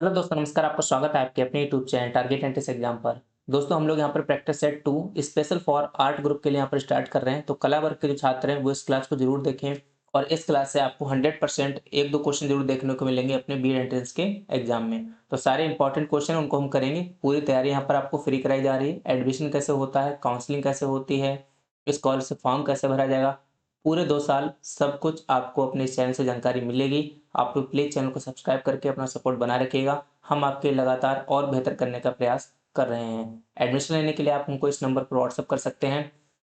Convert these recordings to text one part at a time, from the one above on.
Hello दोस्तों, नमस्कार। आपका स्वागत है आपके अपने YouTube channel target entrance exam पर। दोस्तों, हम लोग यहाँ पर practice set 2 special for art group के लिए यहाँ पर स्टार्ट कर रहे हैं। तो कला वर्ग के जो छात्र हैं वो इस क्लास को जरूर देखें और इस क्लास से आपको 100% एक दो क्वेश्चन जरूर देखने को मिलेंगे अपने बी एंट्रेंस के एग्जाम में। तो सारे इंपॉर्टेंट क्वेश्चन उनको हम करेंगे। पूरी तैयारी यहाँ पर आपको फ्री कराई जा रही है। एडमिशन कैसे होता है, काउंसलिंग कैसे होती है, स्कॉलरशिप फॉर्म कैसे भरा जाएगा, पूरे 2 साल सब कुछ आपको अपने इस चैनल से जानकारी मिलेगी। आप लोग प्लीज चैनल को सब्सक्राइब करके अपना सपोर्ट बना रखिएगा। हम आपके लगातार और बेहतर करने का प्रयास कर रहे हैं। एडमिशन लेने के लिए आप हमको इस नंबर पर व्हाट्सएप कर सकते हैं।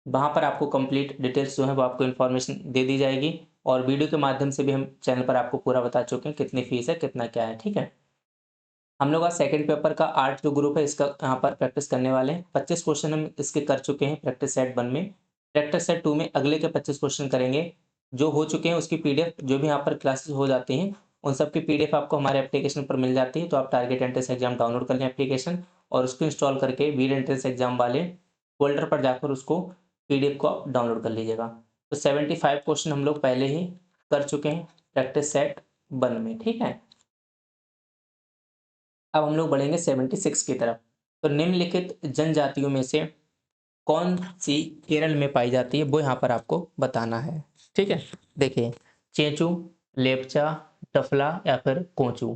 वहाँ पर आपको कंप्लीट डिटेल्स जो है वो आपको इन्फॉर्मेशन दे दी जाएगी और वीडियो के माध्यम से भी हम चैनल पर आपको पूरा बता चुके हैं कितनी फीस है, कितना क्या है। ठीक है। हम लोग आज सेकंड पेपर का आर्ट जो ग्रुप है इसका यहाँ पर प्रैक्टिस करने वाले हैं। 25 क्वेश्चन हम इसके कर चुके हैं प्रैक्टिस सेट 1 में। प्रैक्टिस सेट 2 में अगले के 25 क्वेश्चन करेंगे। जो हो चुके हैं उसकी पीडीएफ, जो भी यहाँ पर क्लासेस हो जाती हैं उन सब की पीडीएफ आपको हमारे एप्लीकेशन पर मिल जाती है। तो आप टारगेट एंट्रेंस एग्जाम डाउनलोड कर लें एप्लीकेशन और उसको इंस्टॉल करके वीर एंट्रेंस एग्जाम वाले फोल्डर पर जाकर उसको पीडीएफ को आप डाउनलोड कर लीजिएगा। तो 75 क्वेश्चन हम लोग पहले ही कर चुके हैं प्रैक्टिस सेट 1 में। ठीक है। अब हम लोग बढ़ेंगे 76 की तरफ। तो निम्नलिखित जनजातियों में से कौन सी केरल में पाई जाती है वो यहाँ पर आपको बताना है। ठीक है। देखिए, चेंचू, लेपचा, टफला या फिर कोंचू।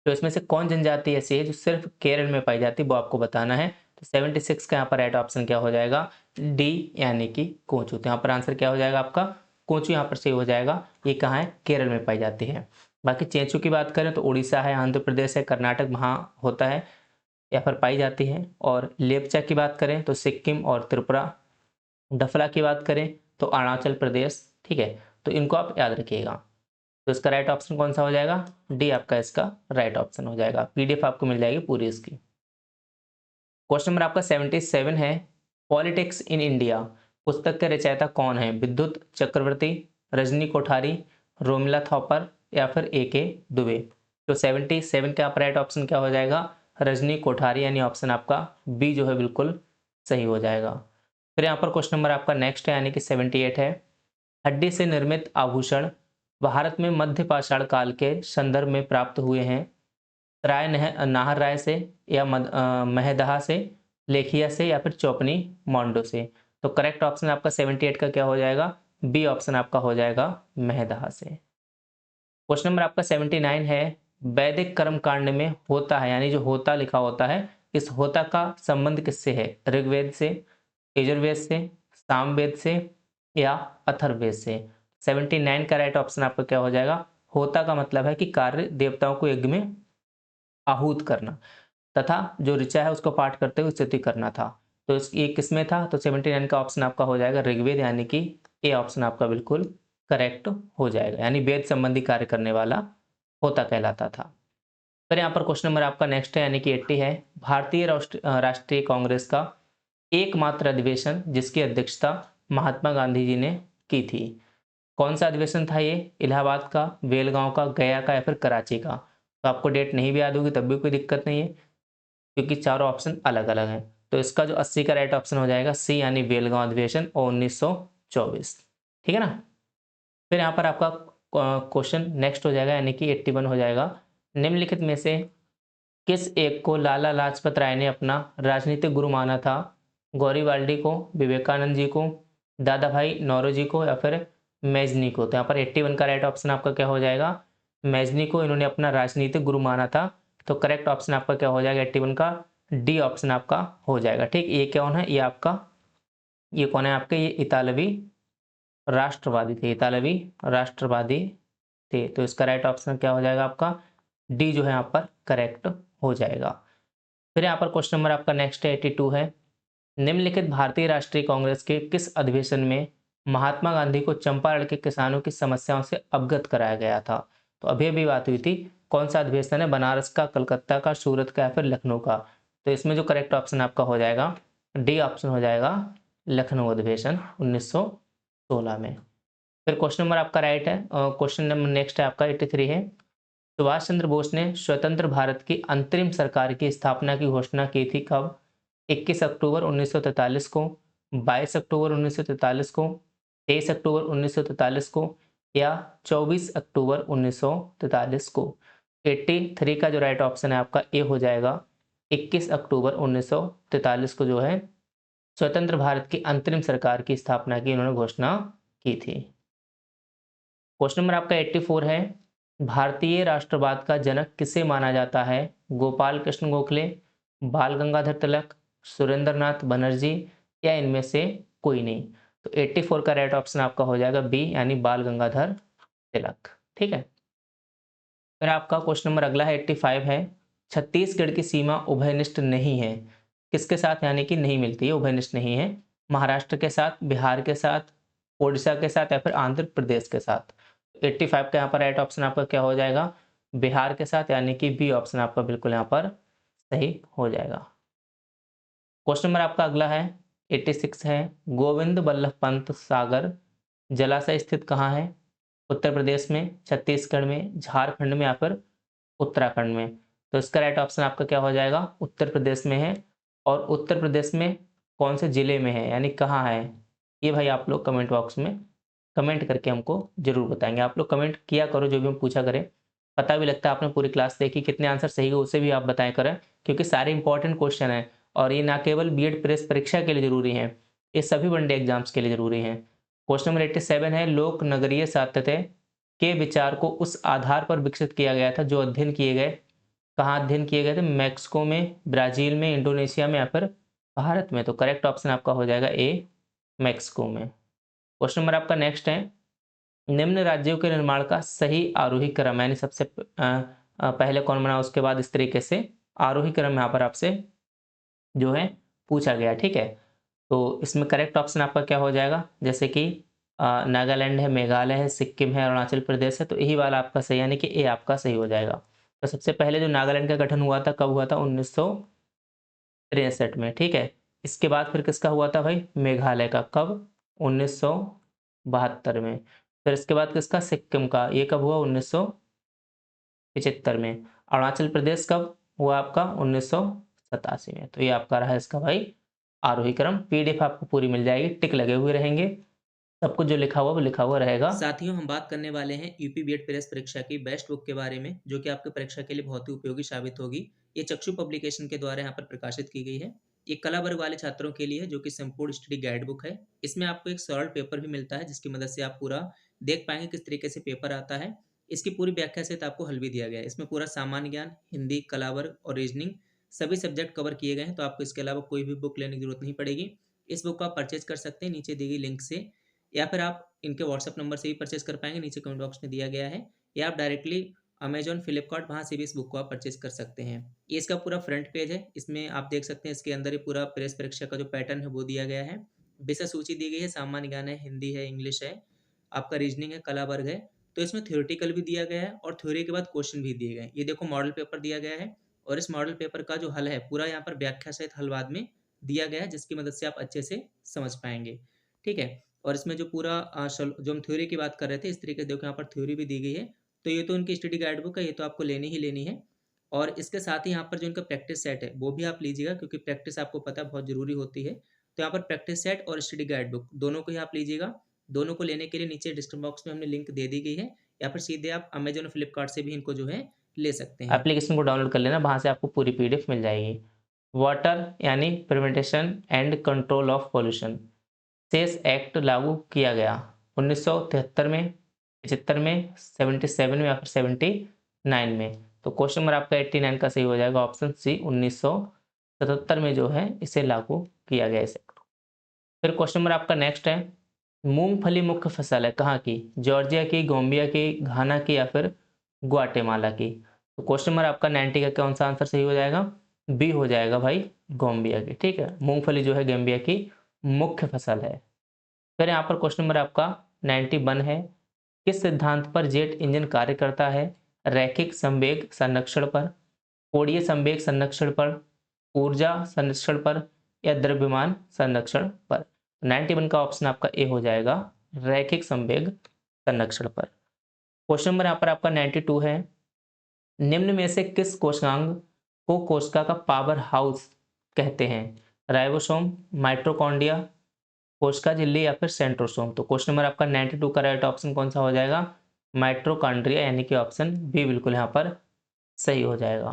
तो इसमें से कौन जनजाति ऐसी है जो सिर्फ केरल में पाई जाती है वो आपको बताना है। तो 76 का यहाँ पर राइट ऑप्शन क्या हो जाएगा? डी, यानी कि कोंचू। तो यहाँ पर आंसर क्या हो जाएगा आपका? कोंचू यहाँ पर सही हो जाएगा। ये कहाँ है? केरल में पाई जाती है। बाकी चेंचू की बात करें तो उड़ीसा है, आंध्र प्रदेश है, कर्नाटक वहाँ होता है या फिर पाई जाती है। और लेपचा की बात करें तो सिक्किम और त्रिपुरा। डफला की बात करें तो अरुणाचल प्रदेश। ठीक है। तो इनको आप याद रखिएगा। तो इसका राइट ऑप्शन कौन सा हो जाएगा? डी आपका इसका राइट ऑप्शन हो जाएगा। पीडीएफ आपको मिल जाएगी पूरी इसकी। क्वेश्चन नंबर आपका 77 है, पॉलिटिक्स इन इंडिया पुस्तक के रचयिता कौन है? विद्युत चक्रवर्ती, रजनी कोठारी, रोमिला थॉपर या फिर ए दुबे। तो 77 का राइट ऑप्शन क्या हो जाएगा? रजनी कोठारी, यानी ऑप्शन आपका बी जो है बिल्कुल सही हो जाएगा। फिर यहाँ पर क्वेश्चन नंबर आपका नेक्स्ट है, यानी कि 78 है, हड्डी से निर्मित आभूषण भारत में मध्य पाषाण काल के संदर्भ में प्राप्त हुए हैं। नाहर राय से या महदहा से, लेखिया से या फिर चौपनी मोंडो से। तो करेक्ट ऑप्शन आपका 78 का क्या हो जाएगा? बी ऑप्शन आपका हो जाएगा महदहा से। क्वेश्चन नंबर आपका 79 है, वैदिक कर्म कांड में होता है, यानी जो होता लिखा होता है, इस होता का संबंध किससे है? ऋग्वेद से, यजुर्वेद से, सामवेद से या अथर्ववेद से। 79 का राइट ऑप्शन आपका क्या हो जाएगा? होता का मतलब है कि कार्य देवताओं को यज्ञ में आहूत करना तथा जो ऋचा है उसको पाठ करते हुए स्तुति करना था। तो ये किसमें था? तो 79 का ऑप्शन आपका हो जाएगा ऋग्वेद, यानी कि ए ऑप्शन आपका बिल्कुल करेक्ट हो जाएगा। यानी वेद संबंधी कार्य करने वाला होता कहलाता था। फिर यहाँ पर क्वेश्चन नंबर आपका नेक्स्ट है, यानी कि 80 है, भारतीय राष्ट्रीय कांग्रेस का एकमात्र अधिवेशन जिसकी अध्यक्षता महात्मा गांधी जी ने की थी, कौन सा अधिवेशन था ये? इलाहाबाद का, बेलगांव का, गया का या फिर कराची का। तो आपको डेट नहीं भी याद होगी तब भी कोई दिक्कत नहीं है, क्योंकि चारों ऑप्शन अलग अलग हैं। तो इसका जो 80 का राइट ऑप्शन हो जाएगा सी, यानी बेलगांव अधिवेशन और 1924। ठीक है ना। फिर यहाँ पर आपका क्वेश्चन नेक्स्ट हो जाएगा, यानी कि 81 हो जाएगा, निम्नलिखित में से किस एक को लाला लाजपत राय ने अपना राजनीतिक गुरु माना था? गौरीवाल्डी को, विवेकानंद जी को, दादा भाई नौरोजी को या फिर मैजनी को। तो यहाँ पर 81 का राइट ऑप्शन आपका क्या हो जाएगा? मैजनी को इन्होंने अपना राजनीतिक गुरु माना था। तो करेक्ट ऑप्शन आपका क्या हो जाएगा 81 का? डी ऑप्शन आपका हो जाएगा। ठीक, ये कौन है? ये आपका, ये कौन है आपके? ये इतालवी राष्ट्रवादी थे, इतालवी राष्ट्रवादी थे। तो इसका राइट ऑप्शन क्या हो जाएगा आपका? डी जो है यहाँ पर करेक्ट हो जाएगा। फिर यहाँ पर क्वेश्चन नंबर आपका नेक्स्ट है 82 है, निम्नलिखित भारतीय राष्ट्रीय कांग्रेस के किस अधिवेशन में महात्मा गांधी को चंपारण के किसानों की समस्याओं से अवगत कराया गया था? तो अभी अभी बात हुई थी, कौन सा अधिवेशन है? बनारस का, कलकत्ता का, सूरत का या फिर लखनऊ का। तो इसमें जो करेक्ट ऑप्शन आपका हो जाएगा डी ऑप्शन हो जाएगा, लखनऊ अधिवेशन 1916 में। फिर क्वेश्चन नंबर आपका राइट है, क्वेश्चन नंबर नेक्स्ट है आपका 83 है, सुभाष चंद्र बोस ने स्वतंत्र भारत की अंतरिम सरकार की स्थापना की घोषणा की थी कब? 21 अक्टूबर 1943 को, 22 अक्टूबर 1943 को, 23 अक्टूबर 1943 को या 24 अक्टूबर 1943 को। 83 का जो राइट ऑप्शन है आपका ए हो जाएगा। 21 अक्टूबर 1943 को जो है स्वतंत्र भारत की अंतरिम सरकार की स्थापना की उन्होंने घोषणा की थी। क्वेश्चन नंबर आपका 84 है, भारतीय राष्ट्रवाद का जनक किसे माना जाता है? गोपाल कृष्ण गोखले, बाल गंगाधर तिलक, सुरेंद्रनाथ बनर्जी या इनमें से कोई नहीं। तो 84 का राइट ऑप्शन आपका हो जाएगा बी यानी बाल गंगाधर तिलक। ठीक है, फिर आपका क्वेश्चन नंबर अगला है 85 है, छत्तीसगढ़ की सीमा उभयनिष्ठ नहीं है, किसके साथ यानी कि नहीं मिलती है, उभयनिष्ठ नहीं है? महाराष्ट्र के साथ, बिहार के साथ, ओडिशा के साथ या फिर आंध्र प्रदेश के साथ। 85 का यहाँ पर राइट ऑप्शन आपका क्या हो जाएगा? बिहार के साथ, यानी कि बी ऑप्शन आपका बिल्कुल यहाँ पर सही हो जाएगा। क्वेश्चन नंबर आपका अगला है 86 है, गोविंद बल्लभ पंत सागर जलाशय स्थित कहाँ है? उत्तर प्रदेश में, छत्तीसगढ़ में, झारखंड में या फिर उत्तराखंड में? तो इसका राइट ऑप्शन आपका क्या हो जाएगा? उत्तर प्रदेश में है। और उत्तर प्रदेश में कौन से जिले में है यानी कहाँ है, ये भाई आप लोग कमेंट बॉक्स में कमेंट करके हमको जरूर बताएंगे। आप लोग कमेंट किया करो, जो भी हम पूछा करें, पता भी लगता है आपने पूरी क्लास देखी, कितने आंसर सही हो उसे भी आप बताएं करें, क्योंकि सारे इंपॉर्टेंट क्वेश्चन हैं और ये ना केवल बीएड प्रेस परीक्षा के लिए जरूरी है, ये सभी वनडे एग्जाम्स के लिए जरूरी है। क्वेश्चन नंबर 87 है, लोक नगरीय सातत्य के विचार को उस आधार पर विकसित किया गया था जो अध्ययन किए गए, कहाँ अध्ययन किए गए थे? मैक्सिको में, ब्राजील में, इंडोनेशिया में या फिर भारत में? तो करेक्ट ऑप्शन आपका हो जाएगा ए मैक्सिको में। क्वेश्चन नंबर आपका नेक्स्ट है, निम्न राज्यों के निर्माण का सही आरोही क्रम यानी सबसे पहले कौन बना, उसके बाद इस तरीके से आरोही क्रम यहाँ पर आपसे जो है पूछा गया। ठीक है, तो इसमें करेक्ट ऑप्शन आपका क्या हो जाएगा? जैसे कि नागालैंड है, मेघालय है, सिक्किम है, अरुणाचल प्रदेश है, तो यही वाला आपका सही यानी कि ए आपका सही हो जाएगा। तो सबसे पहले जो नागालैंड का गठन हुआ था कब हुआ था? 1963 में। ठीक है, इसके बाद फिर किसका हुआ था भाई? मेघालय का। कब? 1972 में। फिर इसके बाद किसका? सिक्किम का। ये कब हुआ? 1975 में। अरुणाचल प्रदेश कब हुआ आपका? 1987 में। तो ये आपका रहा इसका भाई आरोही क्रम। पीडीएफ आपको पूरी मिल जाएगी, टिक लगे हुए रहेंगे, सब कुछ जो लिखा हुआ वो लिखा हुआ रहेगा। साथियों, हम बात करने वाले हैं यूपी बीएड प्रेस परीक्षा की बेस्ट बुक के बारे में, जो कि आपकी परीक्षा के लिए बहुत ही उपयोगी साबित होगी। ये चक्षु पब्लिकेशन के द्वारा यहाँ पर प्रकाशित की गई है। ये कला वर्ग वाले छात्रों के लिए है, जो कि संपूर्ण स्टडी गाइड बुक है। इसमें आपको एक सरल पेपर भी मिलता है, जिसकी मदद से आप पूरा देख पाएंगे किस तरीके से पेपर आता है। इसकी पूरी व्याख्या सहित आपको हल भी दिया गया है। इसमें पूरा सामान्य ज्ञान, हिंदी, कला वर्ग और रीजनिंग सभी सब्जेक्ट कवर किए गए हैं, तो आपको इसके अलावा कोई भी बुक लेने की जरूरत नहीं पड़ेगी। इस बुक को आप परचेज कर सकते हैं नीचे दी गई लिंक से, या फिर आप इनके व्हाट्सएप नंबर से भी परचेज कर पाएंगे, नीचे कमेंट बॉक्स में दिया गया है, या आप डायरेक्टली अमेजॉन, फ्लिपकार्ट, वहाँ से भी इस बुक को आप परचेज कर सकते हैं। ये इसका पूरा फ्रंट पेज है, इसमें आप देख सकते हैं इसके अंदर ही पूरा प्रेस परीक्षा का जो पैटर्न है वो दिया गया है। विषय सूची दी गई है, सामान्य ज्ञान है, हिंदी है, इंग्लिश है, आपका रीजनिंग है, कला वर्ग है। तो इसमें थ्योरेटिकल भी दिया गया है और थ्योरी के बाद क्वेश्चन भी दिए गए हैं। ये देखो मॉडल पेपर दिया गया है, और इस मॉडल पेपर का जो हल है पूरा यहाँ पर व्याख्या सहित हल बाद में दिया गया है, जिसकी मदद से आप अच्छे से समझ पाएंगे। ठीक है, और इसमें जो पूरा जो हम थ्योरी की बात कर रहे थे, इस तरीके से देखो यहाँ पर थ्योरी भी दी गई है। तो ये तो उनकी स्टडी गाइड बुक है, ये तो आपको लेनी ही लेनी है। और इसके साथ ही यहाँ पर जो इनका प्रैक्टिस सेट है वो भी आप लीजिएगा, क्योंकि प्रैक्टिस आपको पता है बहुत जरूरी होती है। तो यहाँ पर प्रैक्टिस सेट और स्टडी गाइड बुक दोनों को ही आप लीजिएगा। दोनों को लेने के लिए नीचे डिस्क्रिप्शन बॉक्स में हमने लिंक दे दी गई है, या फिर सीधे आप अमेजोन और फ्लिपकार्ट से भी इनको जो है ले सकते हैं। एप्लीकेशन को डाउनलोड कर लेना, वहाँ से आपको पूरी पीडीएफ मिल जाएगी। वाटर यानी prevention and control of pollution cess act लागू किया गया 1973 में, 75 में, 77 में या फिर 79 में? तो क्वेश्चन नंबर आपका 89 का सही हो जाएगा, ऑप्शन सी 1977 में जो है इसे लागू किया गया इस एक्ट को। फिर क्वेश्चन नंबर आपका नेक्स्ट है, मूंगफली मुख्य फसल है कहाँ की? जॉर्जिया की, गोम्बिया की, घाना की या फिर ग्वाटेमाला की? तो क्वेश्चन नंबर आपका 90 का कौन सा आंसर सही हो जाएगा? बी हो जाएगा भाई, गोम्बिया की। ठीक है, मूंगफली जो है गैम्बिया की मुख्य फसल है। फिर यहाँ पर क्वेश्चन नंबर आपका 91 है, किस सिद्धांत पर जेट इंजन कार्य करता है? रैखिक संवेग संरक्षण पर, कोणीय संवेग संरक्षण पर, ऊर्जा संरक्षण पर या द्रव्यमान संरक्षण पर? 91 का ऑप्शन आपका ए हो जाएगा, रैखिक संवेग संरक्षण पर। क्वेश्चन नंबर यहाँ पर आपका 92 है, निम्न में से किस कोशिकांग को कोशिका का पावर हाउस कहते हैं? राइबोसोम, माइटोकॉन्ड्रिया, कोशिका झिल्ली या फिर सेंट्रोसोम? तो क्वेश्चन नंबर आपका 92 का राइट ऑप्शन कौन सा हो जाएगा? माइटोकॉन्ड्रिया यानी कि ऑप्शन बी बिल्कुल यहाँ पर सही हो जाएगा।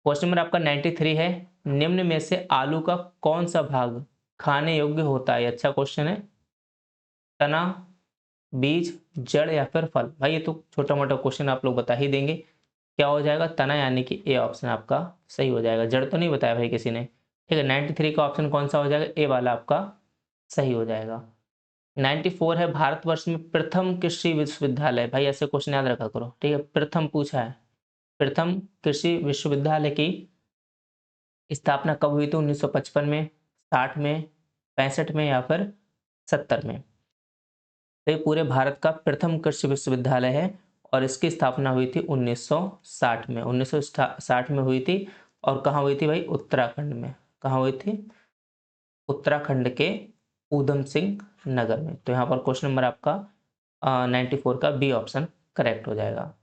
क्वेश्चन नंबर आपका 93 है, निम्न में से आलू का कौन सा भाग खाने योग्य होता है? अच्छा क्वेश्चन है। तना, बीज, जड़ या फिर फल? भाई ये तो छोटा मोटा क्वेश्चन आप लोग बता ही देंगे। क्या हो जाएगा? तना, यानी कि ए ऑप्शन आपका सही हो जाएगा। जड़ तो नहीं बताया भाई किसी ने। ठीक है, 93 का ऑप्शन कौन सा हो जाएगा? ए वाला आपका सही हो जाएगा। 94 है, भारतवर्ष में प्रथम कृषि विश्वविद्यालय। भाई ऐसे क्वेश्चन याद रखा करो। ठीक है, प्रथम पूछा है। प्रथम कृषि विश्वविद्यालय की स्थापना कब हुई थी? 1955 में, 60 में, 65 में या फिर 70 में? तो ये पूरे भारत का प्रथम कृषि विश्वविद्यालय है और इसकी स्थापना हुई थी 1960 में। 1960 में हुई थी। और कहाँ हुई थी भाई? उत्तराखंड में। कहाँ हुई थी? उत्तराखंड के ऊधम सिंह नगर में। तो यहाँ पर क्वेश्चन नंबर आपका 94 का बी ऑप्शन करेक्ट हो जाएगा।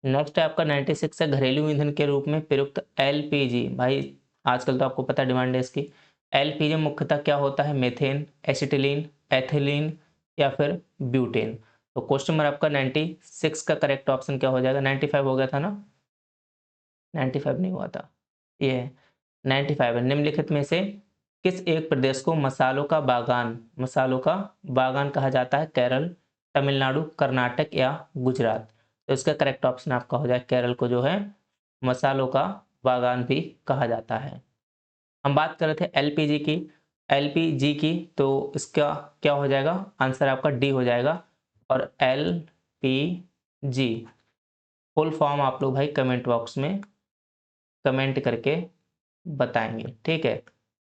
नेक्स्ट है आपका 96 है, घरेलू ईंधन के रूप में प्रयुक्त एलपीजी। भाई आजकल तो आपको पता है डिमांड है इसकी। एलपीजी मुख्यतः क्या होता है? मेथेन, एसिटिलीन, एथिलीन या फिर ब्यूटेन? तो क्वेश्चन नंबर आपका 96 का करेक्ट ऑप्शन क्या हो जाएगा? 95 हो गया था ना? 95 नहीं हुआ था, ये है 95 है। निम्नलिखित में से किस एक प्रदेश को मसालों का बागान कहा जाता है? केरल, तमिलनाडु, कर्नाटक या गुजरात? तो इसका करेक्ट ऑप्शन आपका हो जाए केरल को जो है मसालों का बागान भी कहा जाता है। हम बात कर रहे थे एलपीजी की, तो इसका क्या हो जाएगा? आंसर आपका डी हो जाएगा। और एलपीजी फुल फॉर्म आप लोग भाई कमेंट बॉक्स में कमेंट करके बताएंगे। ठीक है,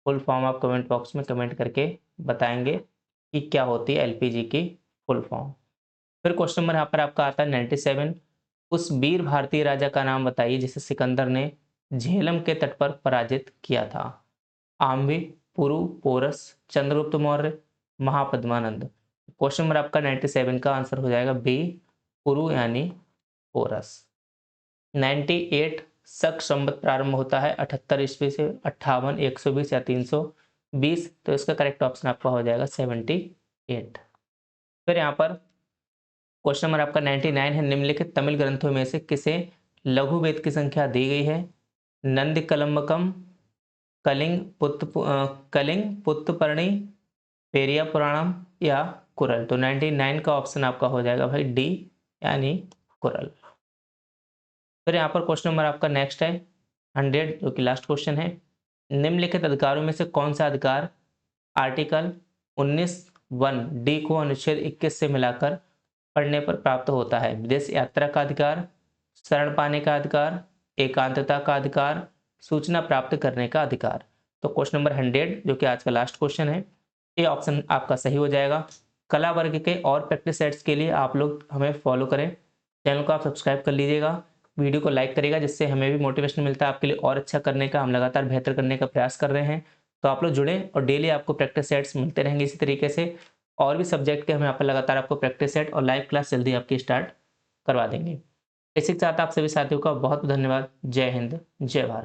फुल फॉर्म आप कमेंट बॉक्स में कमेंट करके बताएंगे कि क्या होती है एलपीजी की फुल फॉर्म। फिर क्वेश्चन नंबर यहाँ पर आपका आता है 97, उस वीर भारतीय राजा का नाम बताइए जिसे सिकंदर ने झेलम के तट पर पराजित किया था। आम्वी, पुरु, पोरस, चंद्रगुप्त मौर्य, महापद्मानंद? क्वेश्चन नंबर आपका 97 का आंसर हो जाएगा बी, पुरु यानी पोरस। 98 शक संवत प्रारंभ होता है 78 ईस्वी से, 58, 120 या 320? तो इसका करेक्ट ऑप्शन आपका हो जाएगा 78। फिर यहाँ पर क्वेश्चन नंबर आपका 99 है, निम्नलिखित तमिल ग्रंथों में से किसे लघु वेद की संख्या दी गई है? नंद कलम्बकम, कलिंग पुत्तपर्णी, पेरिया पुराणम या कुरल? तो 99 का ऑप्शन आपका हो जाएगा भाई डी, यानी कुरल। फिर यहाँ पर क्वेश्चन नंबर आपका नेक्स्ट है 100, जो कि लास्ट क्वेश्चन है। निम्नलिखित अधिकारों में से कौन सा अधिकार आर्टिकल 19(1) को अनुच्छेद 21 से मिलाकर पढ़ने पर प्राप्त होता है? विदेश यात्रा का अधिकार, शरण पाने का अधिकार, एकांतता का अधिकार, सूचना प्राप्त करने का अधिकार? तो क्वेश्चन नंबर 100, जो कि आज का लास्ट क्वेश्चन है, ये ऑप्शन आपका सही हो जाएगा। कला वर्ग के और प्रैक्टिस सेट्स के लिए आप लोग हमें फॉलो करें, चैनल को आप सब्सक्राइब कर लीजिएगा, वीडियो को लाइक करेगा, जिससे हमें भी मोटिवेशन मिलता है आपके लिए और अच्छा करने का। हम लगातार बेहतर करने का प्रयास कर रहे हैं, तो आप लोग जुड़ें और डेली आपको प्रैक्टिस सेट्स मिलते रहेंगे इसी तरीके से। और भी सब्जेक्ट के हम यहाँ पर लगातार आपको प्रैक्टिस सेट और लाइव क्लास जल्दी आपकी स्टार्ट करवा देंगे। इसी के साथ आप सभी साथियों का बहुत बहुत धन्यवाद। जय हिंद, जय भारत।